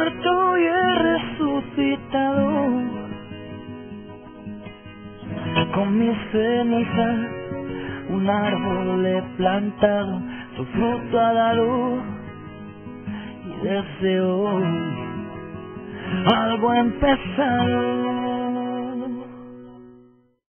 muerto y he resucitado. Con mis cenizas un árbol he plantado, su fruto ha dado y desde hoy algo ha empezado.